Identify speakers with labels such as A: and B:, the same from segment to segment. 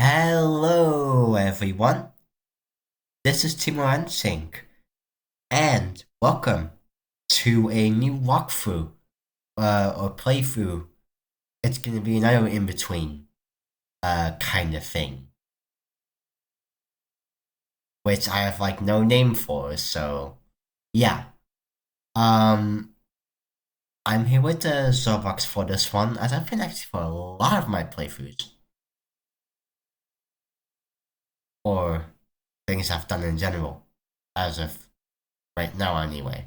A: Hello everyone, this is Timor-ensinck, and welcome to a new walkthrough, or playthrough. It's gonna be another in-between, kind of thing, which I have like no name for, so, yeah. Um, I'm here with the Zorbox for this one, as I've been actually for a lot of my playthroughs. Or things I've done in general, as of right now anyway.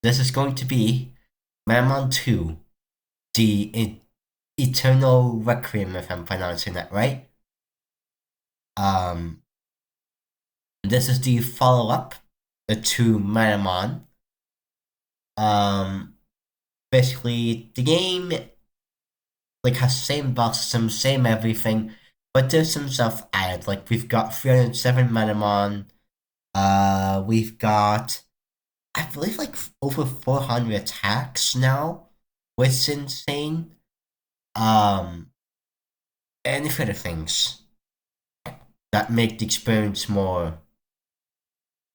A: This is going to be manamon2, the Eternal Requiem, if I'm pronouncing that right. Um, this is the follow-up to Manamon. Um, Basically, the game like has same boss system, same everything, but there's some stuff added. Like we've got 307 Manamon. We've got I believe like over 400 attacks now, which is insane. And a few other things that make the experience more,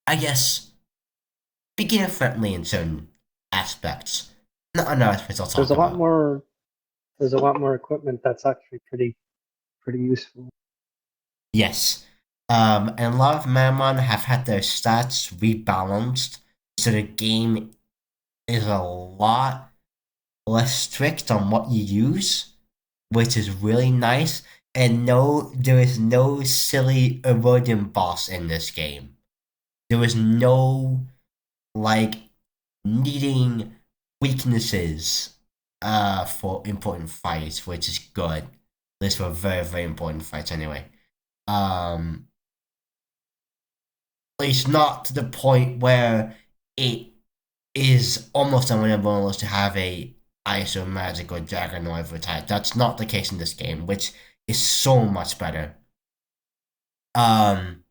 A: I guess, beginner friendly in certain aspects. Not other aspects I'll
B: There's
A: talk
B: a lot
A: about.
B: more. There's a lot more equipment that's actually pretty useful.
A: Yes. And a lot of Mammon have had their stats rebalanced, so the game is a lot less strict on what you use, which is really nice. And no, there is no silly eroding boss in this game. There is no like needing weaknesses for important fights, which is good. This for very important fights anyway. Um it's not to the point where it is almost unwinnable unless you have a ice or magic or dragon or whatever type. That's not the case in this game, which is so much better. Um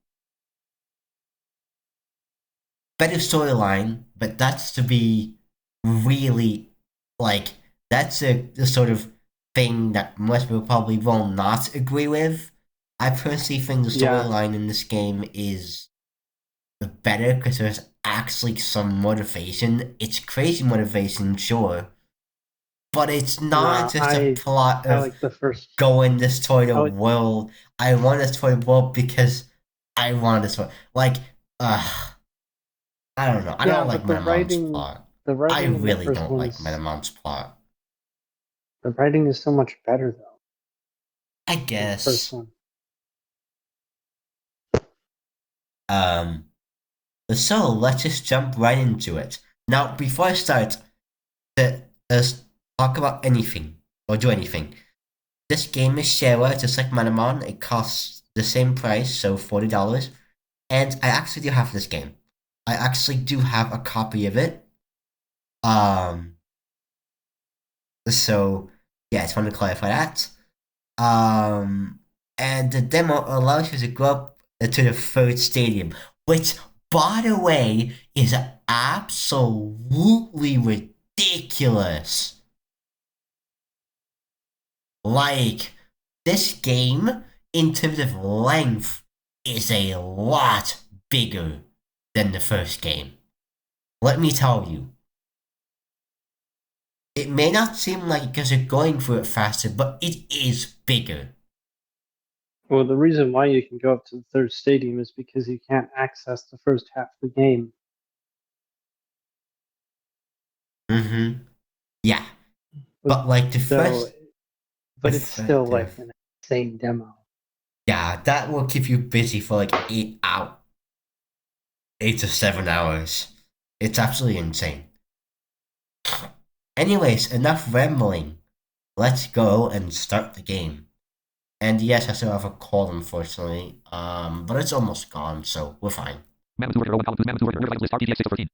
A: Better storyline, but that's to be really like that's the sort of thing that most people probably will not agree with. I personally think the
B: Yeah,
A: storyline in this game is better because there's actually some motivation. It's crazy motivation, sure, but it's not
B: no,
A: just a
B: I
A: plot
B: I
A: of
B: like the first.
A: go in this toy the
B: I like
A: world. I want this toy world because I want this toy. Like, I don't know. I
B: yeah,
A: don't like
B: but the
A: Metamon's
B: writing,
A: plot.
B: the
A: I
B: writing in the
A: really
B: first
A: don't like
B: one's
A: Metamon's plot.
B: the writing is so much better though
A: I
B: in the first
A: guess.
B: one.
A: Um, so let's just jump right into it. Now, before I start, let's talk about anything or do anything. This game is shareware, just like Manamon. It costs the same price, so $40. And I actually do have this game. I actually do have a copy of it. Um, so yeah, I just wanted to clarify that. Um, and the demo allows you to go up to the third stadium, which, by the way, is absolutely ridiculous. Like, this game, in terms of length, is a lot bigger than the first game. Let me tell you. It may not seem like it because you're going through it faster, but it is bigger.
B: Well, the reason why you can go up to the third stadium is because you can't access the first half of the game.
A: Mm-hmm. Yeah.
B: But
A: But like the
B: so,
A: first
B: but it's still like an insane demo.
A: yeah, that will keep you busy for like 8 to 7 hours. It's absolutely insane. Anyways, enough rambling. Let's go and start the game. And yes, I still have a cold, unfortunately. But it's almost gone, so we're fine. Mammoth Warrior 01 column 2 Mammoth Warrior nerd items list RPDX 6 of 14.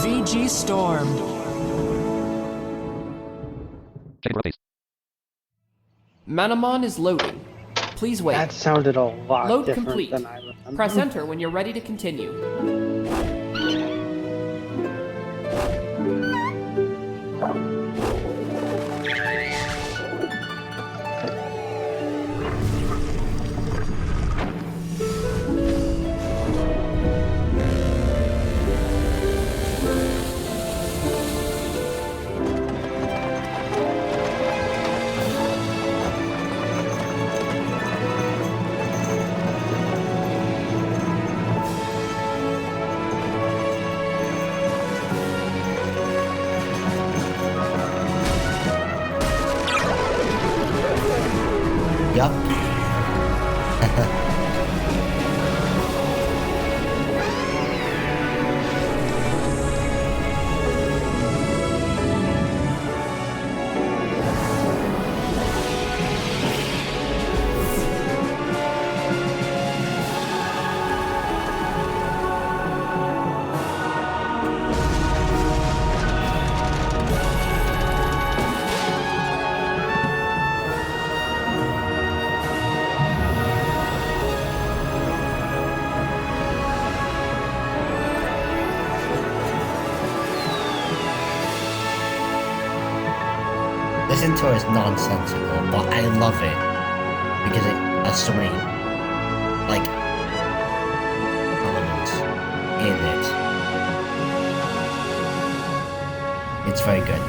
C: VG Storm.
A: Check rotates.
C: Manamon is loading. Please wait.
B: That sounded a lot
C: Load
B: different
C: complete.
B: than I remember.
C: Press enter when you're ready to continue.
A: Yup. This intro is nonsensical, but I love it because it has so many like elements in it. It's very good.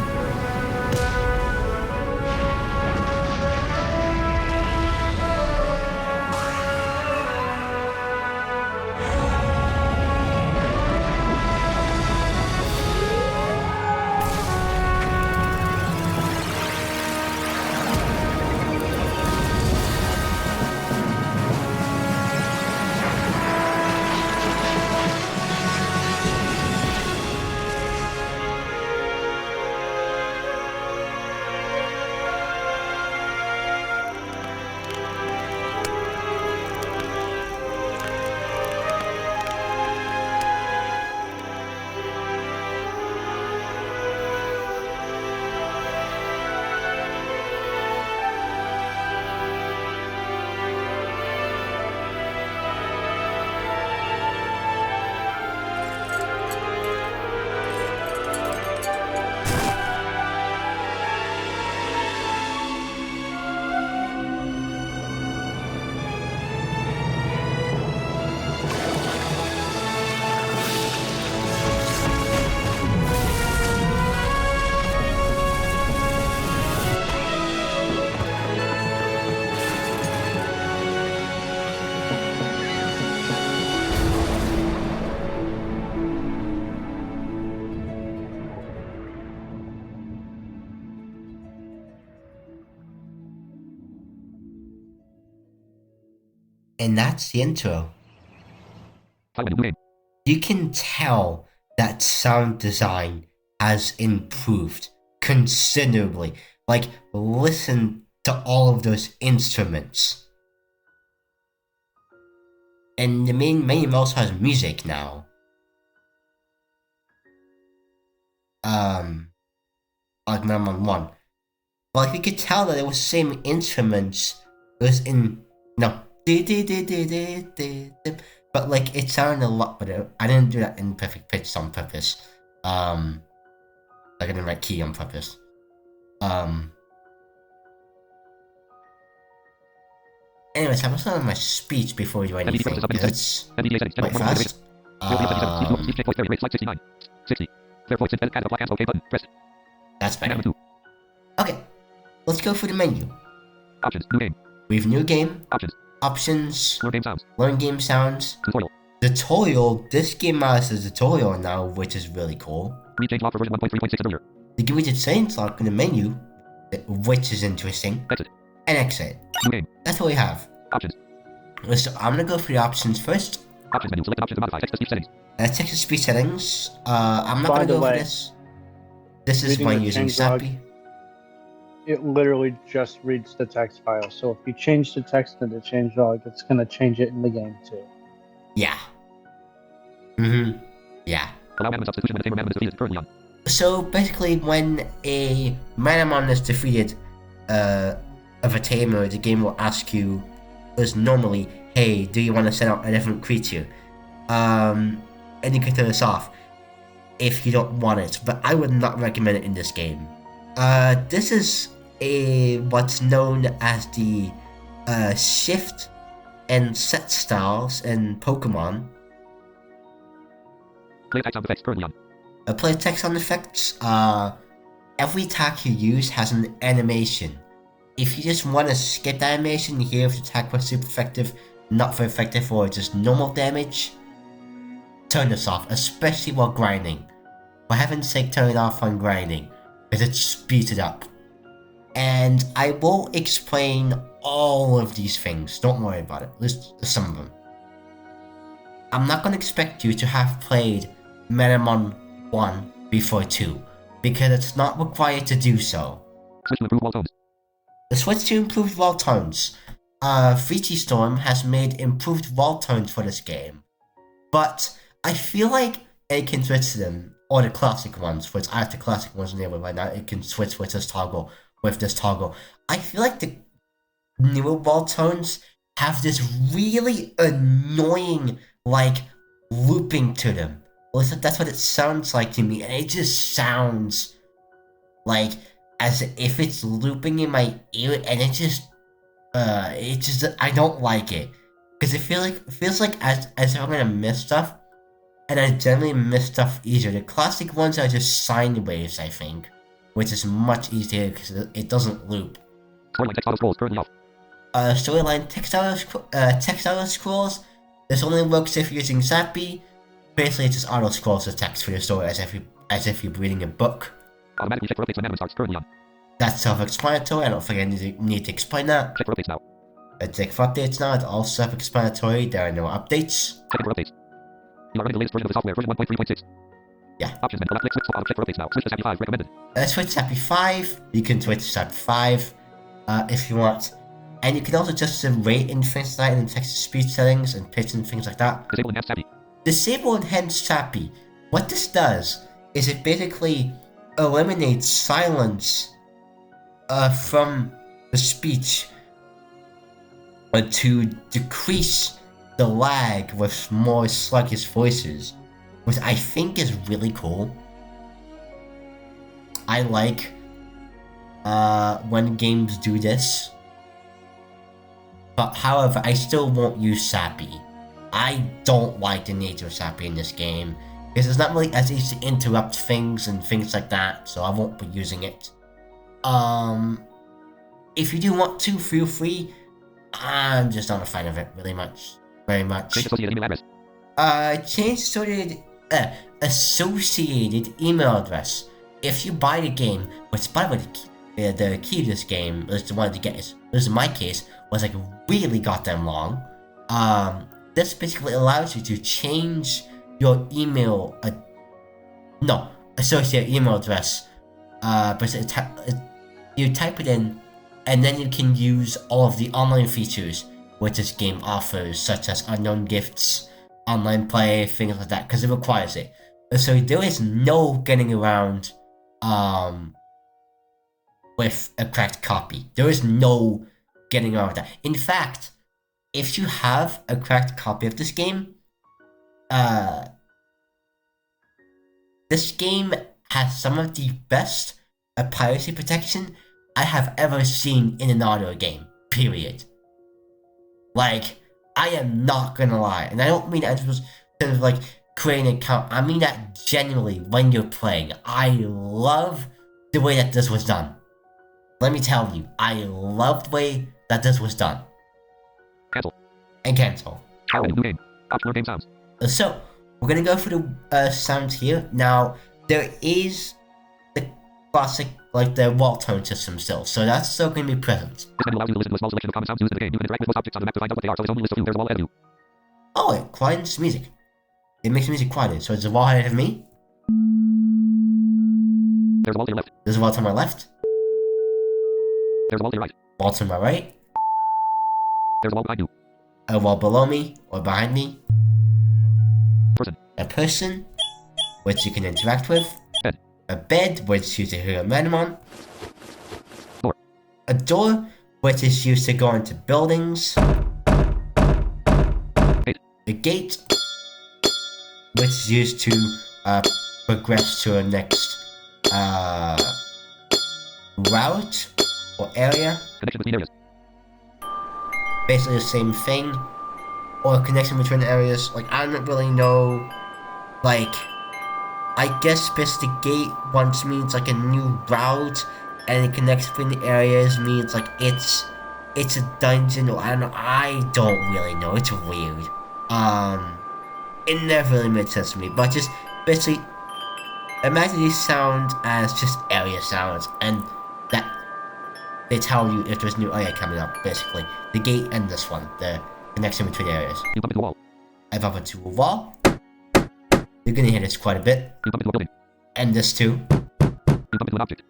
A: And that's the intro. You can tell that sound design has improved considerably. Like, listen to all of those instruments. And the main menu also has music now. Like manamon1. But like, you could tell that it was the same instruments. It was in but like it sounded a lot better. I didn't do that in perfect pitch on purpose. Like I didn't write key on purpose. Anyways, I'm also on my speech before we do anything. Let's wait fast. That's better. Okay, let's go through the menu.
D: Options, new game.
A: We have new game. Options. Learn game sounds. Tutorial. This game has a tutorial now, which is really cool.
D: Rechange lock for version 1.3.6 earlier.
A: They give you the change lock in the menu, which is interesting.
D: Exit.
A: And exit.
D: New game.
A: That's what we have.
D: Options.
A: So I'm gonna go for the options first.
D: Options menu. Select an option to modify text-to-speech settings.
A: Text-to-speech settings. I'm not gonna go for this. This is when using Sappy.
B: It literally just reads the text file. So if you change the text in the changelog, it's going to change it in the game too.
A: Yeah. Yeah.
D: Allow manamon substitution when a tamer manamon is defeated. Currently on.
A: So basically, when a manamon is defeated of a tamer, the game will ask you is normally, hey, do you want to send out a different creature? And you can turn this off if you don't want it, but I would not recommend it in this game. This is what's known as the shift and set styles in Pokemon.
D: Play attack sound effects currently on.
A: Play text sound effects. Every attack you use has an animation. If you just want to skip the animation, here if the attack was super effective, not very effective, or just normal damage, turn this off, especially while grinding. For heaven's sake, turn it off when grinding, because it speeds it up. And I will explain all of these things, don't worry about it, list some of them. I'm not going to expect you to have played manamon2 before 2, because it's not required to do so.
D: Switch to improve wall tones.
A: The switch to improved wall tones. VT Storm has made improved wall tones for this game, but I feel like it can switch to them, or the classic ones, which I have the classic ones enabled right now. It can switch with this toggle, I feel like the newer wall tones have this really annoying, like, looping to them. Well, that's what it sounds like to me, and it just sounds like as if it's looping in my ear, and it just I don't like it, because it feels like as if I'm gonna miss stuff, and I generally miss stuff easier. The classic ones are just sine waves, I think, which is much easier because it doesn't loop.
D: Storyline text auto scrolls currently off.
A: Storyline text auto scrolls. This only works if you're using Zappy. Basically, it just auto scrolls the text for your story as if you're reading a book.
D: Automatically check for updates when manamon starts currently on.
A: That's self-explanatory. I don't think I need to explain that.
D: Check for updates now.
A: Check for updates now. It's all self-explanatory. There are no updates.
D: Check for updates. You are running the latest version of the software, version 1.3.6.
A: Yeah.
D: Options menu. Left click switch to check for updates now. Switch to Zappy 5 recommended.
A: Switch to Zappy 5. You can switch to Zappy 5 if you want. And you can also adjust the rate and things like that in text-to-speech settings and pitch and things like that.
D: Disable enhanced Zappy.
A: Disable enhanced Zappy. What this does is it basically eliminates silence from the speech to decrease the lag with more sluggish voices, which I think is really cool. I like when games do this. But however, I still won't use Zappy. I don't like the nature of Zappy in this game, because it's not really as easy to interrupt things and things like that, so I won't be using it. If you do want to, feel free. I'm just not a fan of it very much.
D: Change associated email address.
A: Change associated email address. If you buy the game, which by the way, the key to this game, is the one to get is, this in my case, was like really goddamn long. This basically allows you to change your email, associated email address. But you type it in, and then you can use all of the online features which this game offers, such as unknown gifts, online play, things like that, because it requires it. So there is no getting around with a cracked copy. There is no getting around with that. In fact, if you have a cracked copy of this game, this game has some of the best piracy protection I have ever seen in an audio game, period. Like, I am not gonna lie, and I don't mean that just kind of like creating an account, I mean that genuinely when you're playing. I love the way that this was done. Let me tell you, I love the way that this was done.
D: Cancel.
A: And cancel.
D: New game. Optional game sounds.
A: So, we're gonna go through the sounds here. Now, there is the classic, like the wall tone system still, so that's still gonna be present.
D: This menu allows you to listen to a small selection of common sounds used in the game. You can interact with most objects on the map to find out what they are, so it's only list a few. There's a wall ahead of you.
A: Oh, it quietens music. It makes music quieter, so it's a wall ahead of me.
D: There's a wall to your left.
A: There's a wall to my left.
D: There's a wall to your right.
A: Wall to my right.
D: There's a wall behind you.
A: A wall below me or behind me.
D: Person.
A: A person, which you can interact with.
D: Bed.
A: A bed, which you can hear a manamon.
D: Door.
A: A door, which is used to go into buildings. the gate, which is used to progress to a next route or area.
D: Connection between areas.
A: Basically the same thing. Or connection between areas. Like, I don't really know. Like, I guess basically gate once means like a new route, and it connects between the areas means like it's a dungeon, or I don't really know. It's weird. It never really made sense to me. But just basically imagine these sounds as just area sounds, and that they tell you if there's a new area coming up. Basically, the gate and this one, the connection between areas.
D: You bump into a wall.
A: I bump into a wall. You're gonna hear this quite a bit.
D: You bump into a building.
A: And this too.
D: You bump into an object.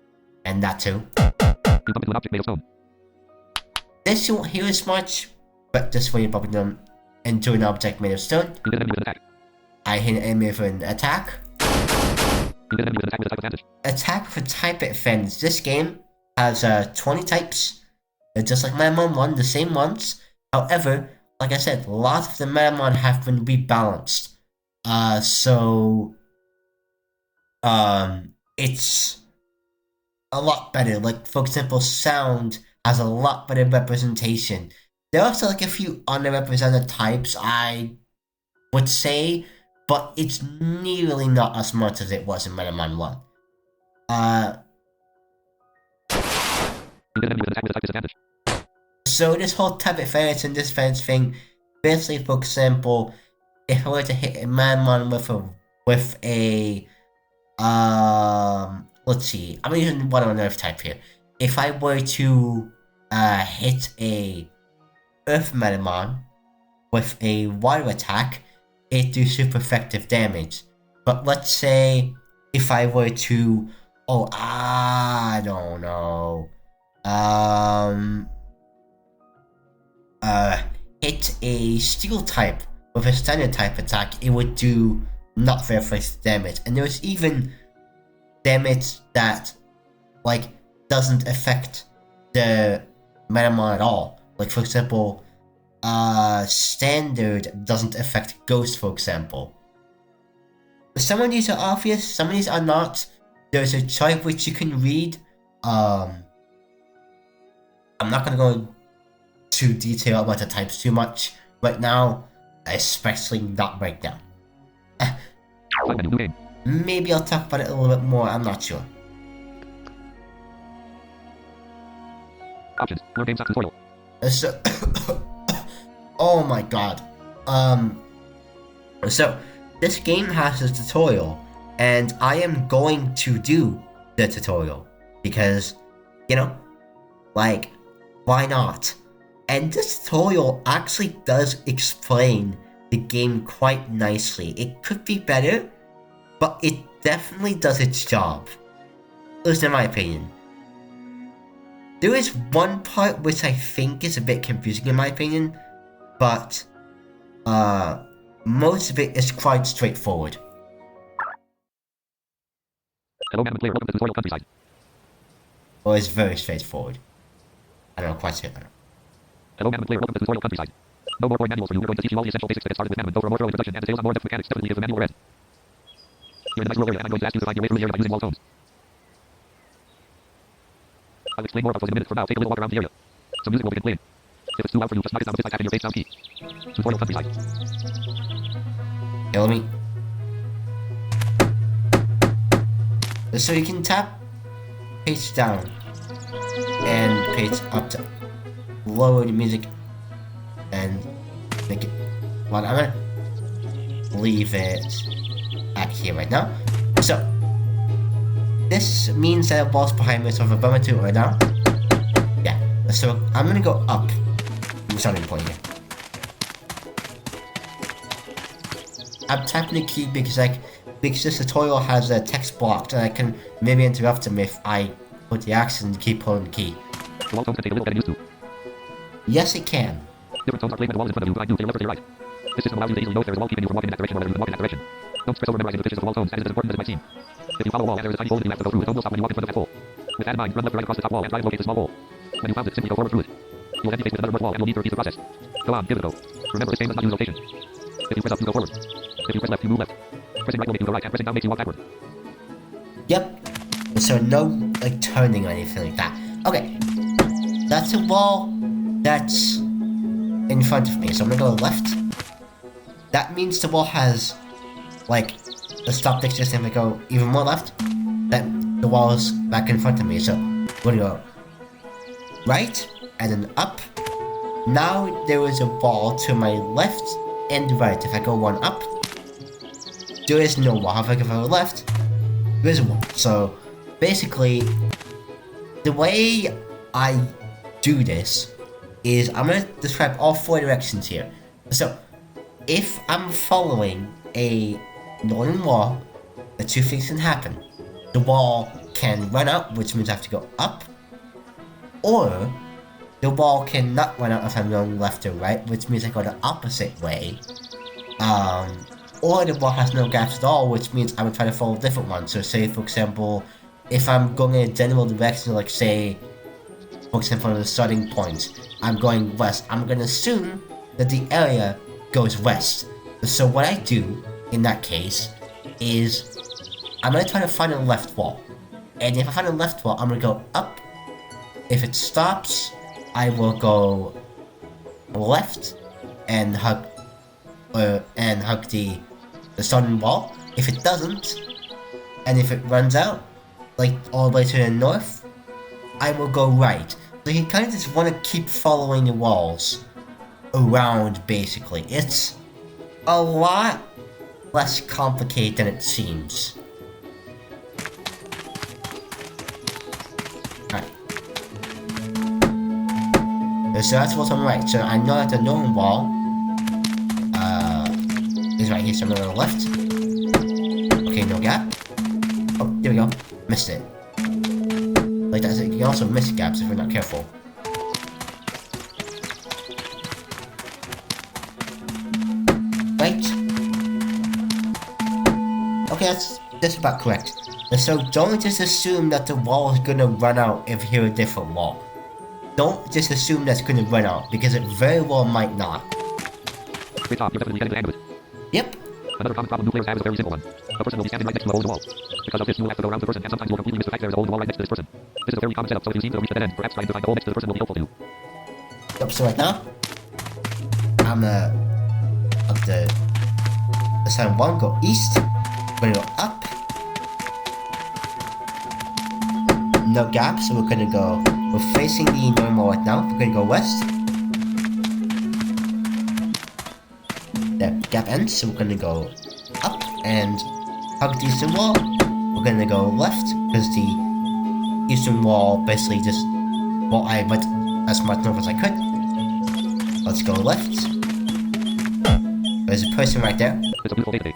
A: And that too.
D: You bump into an object made of stone.
A: This you won't hear as much, but just when you're bumping into an object made of stone.
D: You hit an enemy with an attack.
A: I hit an enemy with an attack.
D: You hit an enemy with an attack with a type advantage.
A: Attack with a type advantage. This game has 20 types. They're just like Manamon 1, the same ones. However, like I said, lots of the Manamon have been rebalanced. It's a lot better. Like, for example, sound has a lot better representation. There are also like a few underrepresented types, I would say, but it's nearly not as much as it was in Manamon 1.
D: You hit an enemy with an attack with a type disadvantage.
A: So this whole type of advantage and disadvantage thing, basically, for example, if I were to hit a Manamon with a let's see, I'm using one on Earth type here. If I were to hit a Earth Manamon with a water attack, it do super effective damage. But let's say if I were to, I don't know, hit a steel type with a standard type attack, it would do not very effective damage. And there's even damage that like doesn't affect the Manamon at all. Like, for example, standard doesn't affect ghost, for example. Some of these are obvious, some of these are not. There's a chart which you can read. I'm not gonna go to detail about the types too much right now, especially not right now.
D: Side menu, new game.
A: Maybe I'll talk about it a little bit more, I'm not sure.
D: Options. Learn game stats tutorial.
A: So, oh my god. So, this game has a tutorial, and I am going to do the tutorial, because, you know, like, why not? And this tutorial actually does explain the game quite nicely. It could be better, but it definitely does its job. At least in my opinion. There is one part which I think is a bit confusing in my opinion, but most of it is quite straightforward.
D: Hello, Manamon player. Welcome to the tutorial countryside.
A: Well, it's very straightforward. I don't know, quite straight.
D: Hello, Manamon player. Welcome to the tutorial countryside. No more manuals for you. We're going to teach you all the essential basics to get started with Manamon. Go for a more thorough introduction and details on more in-depth mechanics. Definitely give the manual a read. You're in a nice rural area, and I'm going to ask you to find your way through the area by using wall tones. I'll explain more about those in a minute. For now, take a little walk around the area. Some music will begin playing. If it's too loud for you, just knock it down with this iPad tapping your face sound key. Tutorial countryside.
A: Okay, let me... So you can tap page down and page up to lower the music and make it... Well, I'm gonna leave it at here right now. So, this means that the wall's behind me, so if I bump into it right now... Yeah, so I'm gonna go up from the starting point here. I'm tapping the key because this tutorial has a text blocked, and I can maybe interrupt him if I put the action and keep pulling the key.
D: The wall tones can take a little getting used to.
A: Yes, it can.
D: Different tones are playing when the wall is in front of you, but I do to your left or to your right. This system allows you to easily know if there is a wall keeping you from walking in that direction or whether you walk in that direction. Don't stress over memorizing the positions of the wall tones, as it is as important as it might seem. If you follow a wall and there is a tiny hole that you have to go through, the tone will stop when you walk in front of that hole. With that in mind, run left or right across the top wall and try to locate the small hole. When you found it, simply go forward through it. You'll then be faced with another merged wall and will need to repeat the process. Go on, give it a go. Remember, this game does not use location. If you press up, you go forward. If you press left, you move left. Pressing right will make you go right, and pressing down makes you walk backward.
A: Yep. So no, like, turning or anything like that. Okay. That's a wall that's in front of me, so I'm gonna go left. That means the wall has, like, a stop distance, and if I go even more left, that the wall is back in front of me. So we're gonna go right, and then up. Now there is a wall to my left and right. If I go one up, there is no wall. If I go left, there is a wall. So basically, the way I do this is I'm going to describe all 4 directions here. So if I'm following a northern wall, the 2 things can happen. The wall can run out, which means I have to go up, or the wall cannot run out if I'm going left or right, which means I go the opposite way. Or the wall has no gaps at all, which means I would try to follow a different one. So say, for example, if I'm going in a general direction, like say, for example, the starting point, I'm going west, I'm going to assume that the area goes west. So what I do in that case is I'm going to try to find a left wall. And if I find a left wall, I'm going to go up. If it stops, I will go left and hug the southern wall. If it doesn't, and if it runs out, like all the way to the north, I will go right. So you kind of just want to keep following the walls around, basically. It's a lot less complicated than it seems. Alright. So that's what's on the right. So I know that the northern wall is right here, so I'm going to the left. Okay, no gap. Oh, there we go. Missed it. Like that, you can also miss gaps if you're not careful. Right. Okay, that's just about correct. So don't just assume that the wall is gonna run out if you hear a different wall. Don't just assume that's gonna run out, because it very well might not.
D: Great job, you're definitely getting the hang of it.
A: Yep.
D: Another common problem new players have is a very simple one. A person will be standing right next to a hole in the wall. Because of this, you will have to go around the person, and sometimes you will completely miss the fact there is a hole in the wall right next to this person. This is a very common setup, so if you seem to reach the dead end, perhaps trying to find the hole next to the person will be helpful to you.
A: Yep, so right now, I'm gonna up the side 1, go east. We're gonna go up. No gap, so we're gonna go. We're facing the northern wall right now. We're gonna go west. The gap ends, so we're gonna go up and hug the eastern wall. We're gonna go left because the eastern wall basically just. Well, I went as much north as I could. Let's go left. There's a person right there.
D: It's a beautiful day today.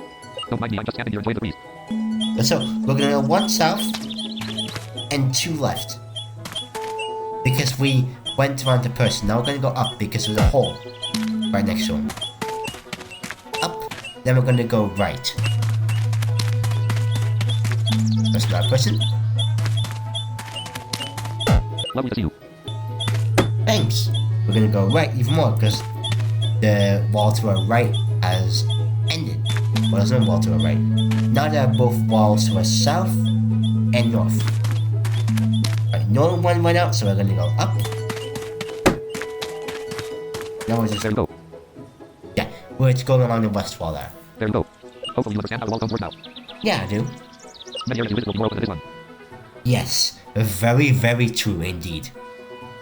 D: Don't mind me, I'm just standing here enjoying the breeze.
A: So we're gonna go 1 south and 2 left. Because we went around the person. Now we're gonna go up because there's a hole right next to him. Up, then we're gonna go right. That's not a person.
D: Lovely to see you.
A: Thanks. We're gonna go right even more because the wall to our right has ended. Well, there's no wall to our right. Now there are both walls to our south and north. Alright, northern one went out, so we're gonna go up. Now we're just.
D: There you go.
A: Yeah, we're just going along the west wall there.
D: There you go. Hopefully you understand how the wall comes work now.
A: Yeah, I do.
D: Many areas you visit will be more open than this one.
A: Yes, very, very true indeed.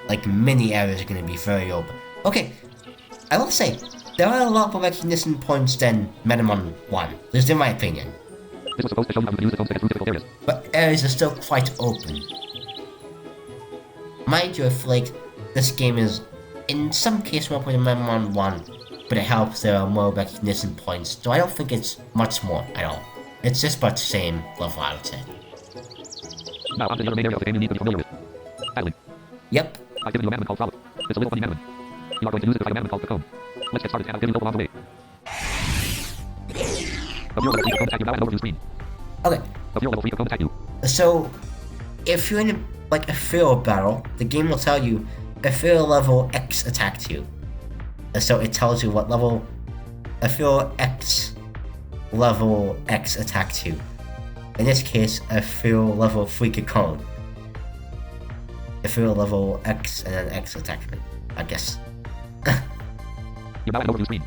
A: Like, many areas are gonna be very open. Okay, I will say, there are a lot more recognition points than manamon 1, at least in my opinion.
D: This was supposed to show you how you can use the stones to get through difficult areas.
A: But areas are still quite open. Mind you, I feel like this game is, in some cases, more than manamon 1, but it helps there are more recognition points, so I don't think it's much more at all. It's just about the same level, I would say.
D: Now, on to the other main area of the game you need to be familiar with. Battling.
A: Yep.
D: I've given you a manamon called Frolic. It's a little funny manamon. You are going to use it to fight a manamon called Cocoon. Let's get started, and I'll give you a along the way. A hero level 3 Cocoon attack you now at an overview screen.
A: Okay,
D: A hero level 3 Cocoon attack you.
A: so if you're in like a field battle, the game will tell you if field level X attacked you. So it tells you what level a feel X level X attack 2. In this case, a feel level 3 Cocoon. A feel level X and an X attackman, I guess.
D: You're now at an overview screen.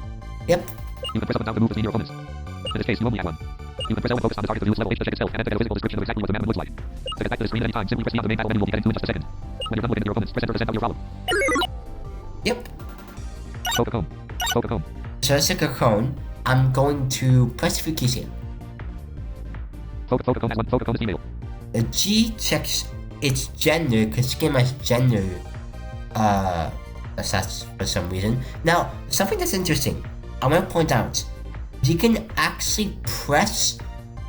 A: Yep.
D: You can press up and down to move between your opponents. In this case, you only have one. You can press L and focus on the target to use level H to check its health and then get a physical description of exactly what the manamon looks like. To get back to the screen anytime, simply press E on the main battle menu. We'll be heading to in just a second. When you're done looking at your opponents, press enter to send out your problem.
A: Yep.
D: Cocoon. Cocoon.
A: So as a Cocoon, I'm going to press a few keys here.
D: Cocoon has one. Cocoon is female.
A: A G checks its gender, because this game has gender stats for some reason. Now, something that's interesting, I want to point out, you can actually press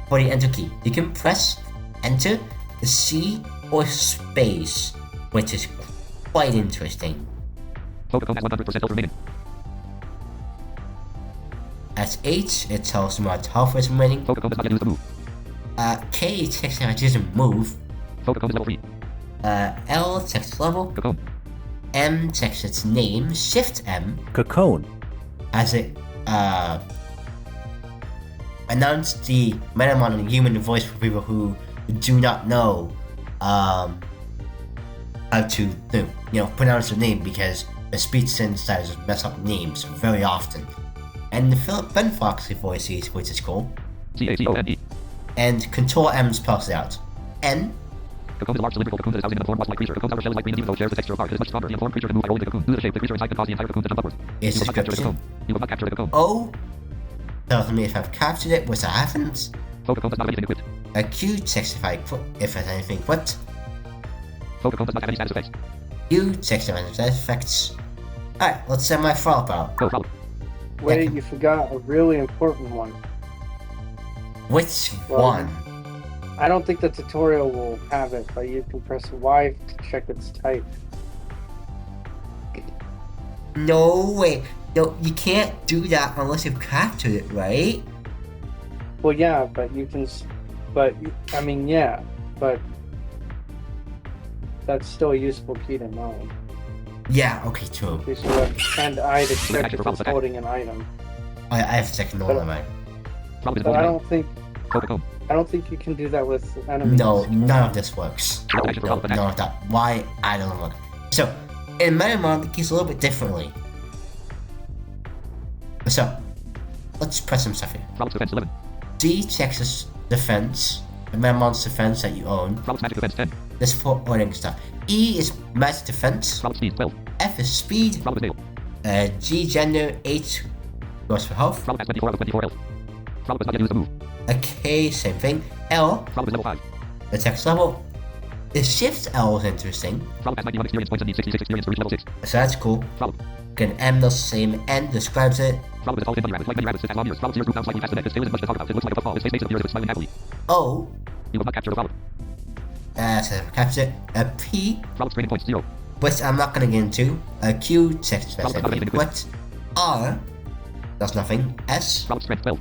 A: for the enter key. You can press enter, C, or space, which is quite interesting.
D: Cocoon has 100% health remaining.
A: As H, it tells me what health is remaining.
D: Cocoon does not yet use the move.
A: K checks if it doesn't move.
D: Cocoon is level 3.
A: L checks level.
D: Cocoon.
A: M checks its name. Shift M.
E: Cocoon.
A: As it announced the manamon in human voice for people who do not know how to pronounce their name, because the speech synthesizers mess up names very often. And the Philip Ben Foxley voices, which is cool.
D: C-A-C-O-N-E.
A: And Control M spells it out. N.
D: Cocoon is a large cylindrical cocoon that is housed in an informed wasp-like creature. Cocoon's outer shell is light green and even though it shares the texture of bark, it is much stronger. The informed creature can move by rolling the cocoon. Due to the shape, the creature inside can cause the entire cocoon to jump upwards.
A: Is
D: You will not capture the
A: description.
D: cocoon. You will not capture the cocoon.
A: O tells me if I've captured it, which I haven't.
D: Cocoon does not have anything equipped.
A: A Q checks if there's anything equipped.
D: Cocoon does not have any status effects.
A: U checks if there's status effects. Alright, let's send my follow-up out.
D: Go, follow.
B: Wait, you forgot a really important one.
A: Which
B: Well,
A: one?
B: I don't think the tutorial will have it, but you can press Y to check its type.
A: No way. No, you can't do that unless you've captured it, right?
B: Well, yeah, but you can. I mean, yeah, but that's still a useful key to know.
A: Yeah, okay, true.
B: Okay, so and I to check if it's holding an item.
A: I have to check the normal way.
D: Problem is
B: But I
D: holding
B: don't think.
D: Cocoon.
B: I don't think you can do that with enemies.
A: No, none of this works. No, none of that. Why? I don't know. So, in manamon, the key's a little bit differently. So, let's press some stuff here.
D: Problems defense 11.
A: D checks its defense, the manamon's defense that you own.
D: Problems magic defense 10.
A: This is for owning stuff. E is magic defense.
D: Problems speed 12.
A: F is speed.
D: Problems nail.
A: G gender. H goes for health.
D: Problem has 24 out of 24 health. Problem does not yet use the move.
A: A K, same thing. L,
D: Problem is level 5.
A: the text level. The shift L is interesting,
D: Problem has 91 experience points and needs 66 experience to reach level 6.
A: so that's cool.
D: Problem.
A: Again, M does the same. N describes it.
D: Problem is a tall thin bunny rabbit. Like many rabbits, it has long ears. Problem ears move down slightly past the neck. Its tail isn't much to talk about. It looks like a puffball. Its face appears as it's smiling happily.
A: O,
D: You will not capture the problem.
A: so capture it. A P,
D: Problem training points 0.
A: which I'm not gonna get into. A Q checks
D: Problem
A: specifically. What? R does nothing. S,
D: Problem strength 12.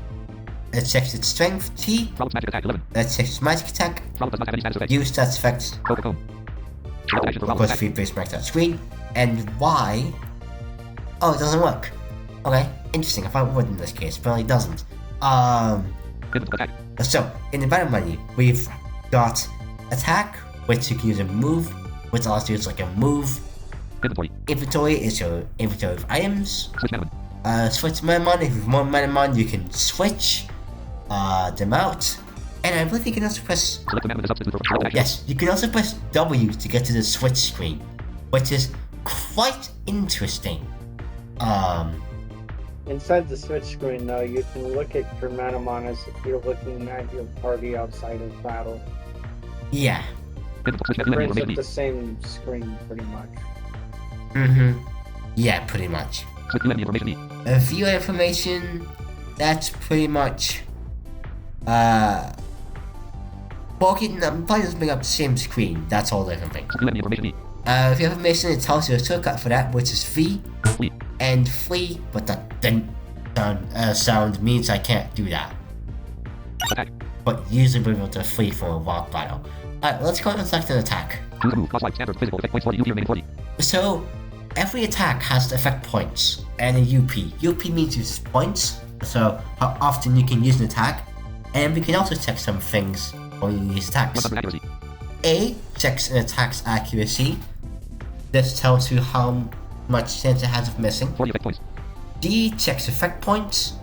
A: it checks its strength. T,
D: Problems magic attack 11.
A: that checks its magic attack.
D: Problem does not have any status effects.
A: Use stats effects.
D: Cocoon. Select action for
A: Of
D: problem
A: course,
D: attack.
A: if you base back that screen. And Y, oh, it doesn't work. Okay, interesting. I thought it would in this case, but it doesn't.
D: Pivot to attack.
A: So, in the battle menu, we've got attack, which you can use a move, which allows you to use like a move.
D: Inventory.
A: Inventory is your inventory of items.
D: Switch manamon.
A: Switch manamon. If you have more manamon, you can switch them out. And I believe you can also press.
D: Select the manamon to substitute for select action.
A: Yes, you can also press W to get to the switch screen, which is quite interesting.
B: Inside the switch screen, though, you can look at your manamon as if you're looking at your party outside of battle.
A: Yeah.
D: Switch
B: It
D: menu
B: brings up
D: remain
B: the
D: E.
B: same screen, pretty much.
A: Yeah, pretty much.
D: Switch menu information E.
A: View information, that's pretty much okay, no, probably doesn't bring up the same screen, that's all different things.
D: Switch menu information E.
A: View information, it tells you a shortcut for that, which is V
D: Flee.
A: and flee, but that didn't sound means I can't do that.
D: Attack.
A: But usually we're able to flee from a rock battle. Alright, let's go and select an attack.
D: Choose a move. Plus 5 standard physical effect points 40. You remaining 40.
A: So, every attack has effect points and a UP. UP means use points, so how often you can use an attack, and we can also check some things when you use attacks.
D: 100 accuracy.
A: A checks an attack's accuracy. This tells you how much chance it has of missing.
D: 40 effect points.
A: D checks effect points.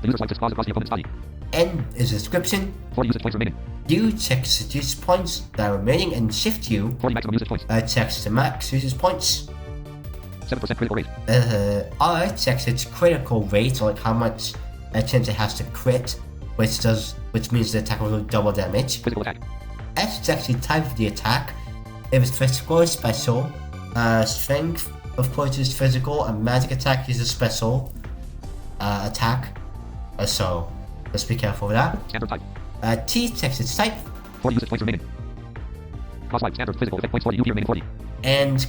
D: The user swipes its claws across the opponent's body.
A: N is a description.
D: 40 usage points remaining.
A: U checks the usage points that are remaining, and Shift U
D: 40 maximum usage points.
A: checks the max usage points.
D: 7% critical rate.
A: R checks its critical rate, or like how much chance it has to crit, which means the attack will do double damage.
D: Physical attack.
A: S checks the type of the attack, if it's physical or special. Strength, of course, is physical, and magic attack is a special attack. So let's be careful with that.
D: Standard type.
A: T checks its type,
D: 40 usage points remaining. Cross swipe. Standard physical effect points 40. UP remaining 40.
A: and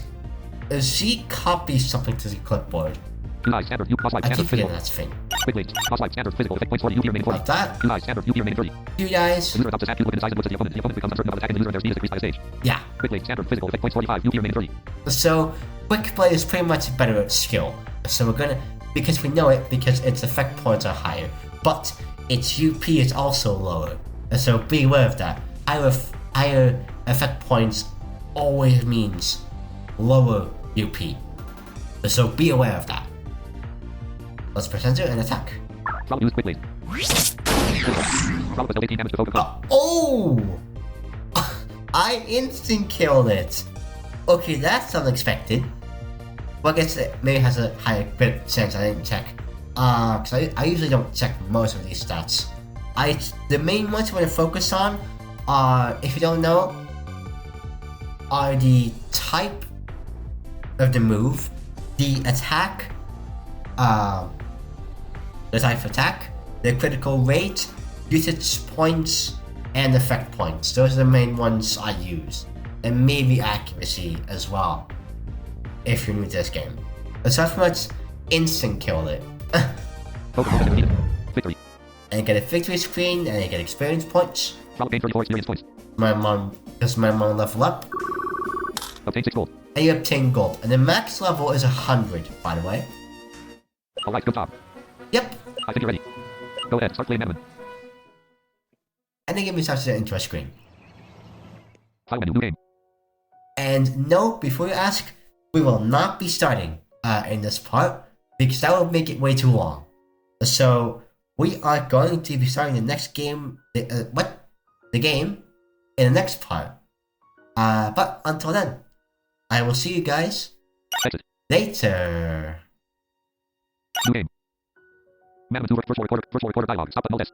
A: Z copies something to the clipboard.
D: UI standard. U cross swipe.
A: I keep
D: Standard
A: forgetting
D: physical.
A: that's a thing.
D: Quick links. Cross swipe. Standard physical effect points 40. UP remaining 40.
A: Like that.
D: UI standard. UP remaining 30.
A: You guys,
D: The user adopts this act. You look at the size and looks at the opponent. The opponent becomes uncertain of attack, and the user and their speed is decreased by the stage.
A: yeah.
D: Quick link. Standard physical effect points 45. UP remaining 30.
A: So quick play is pretty much better at skill. So we're gonna, because we know it, because its effect points are higher, but its UP is also lower. So be aware of that. Higher effect points always means lower UP. So be aware of that. Let's present it and attack.
D: Frolic use quick link. Frolic with 18 damage to overcome.
A: Oh! I instant killed it. Okay, that's unexpected. Well, I guess it maybe has a higher crit chance. I didn't check. Cause I usually don't check most of these stats. The main ones I want to focus on are, if you don't know, are the type of the move, the attack, the type of attack, the critical rate, usage points, and effect points. Those are the main ones I use. And maybe accuracy as well, if you're new to this game. But so pretty much instant killed it.
D: Overcome defeated. Victory.
A: And I get a victory screen, and I get experience points.
D: Frolic gained 34 experience points.
A: Does my mom level up?
D: Obtain 6 gold.
A: And you obtain gold. And the max level is 100, by the way.
D: Alright, good job.
A: Yep.
D: I think you're ready. Go ahead, start playing manamon.
A: And they give me such an intro screen.
D: File menu, new game.
A: And no, before you ask, we will not be starting in this part, because that would make it way too long. So we are going to be starting the next game, the game, in the next part. But until then, I will see you guys
D: Exit.
A: later.
D: New game. Manamon 2 first floor recorder dialog. Stop button, no list.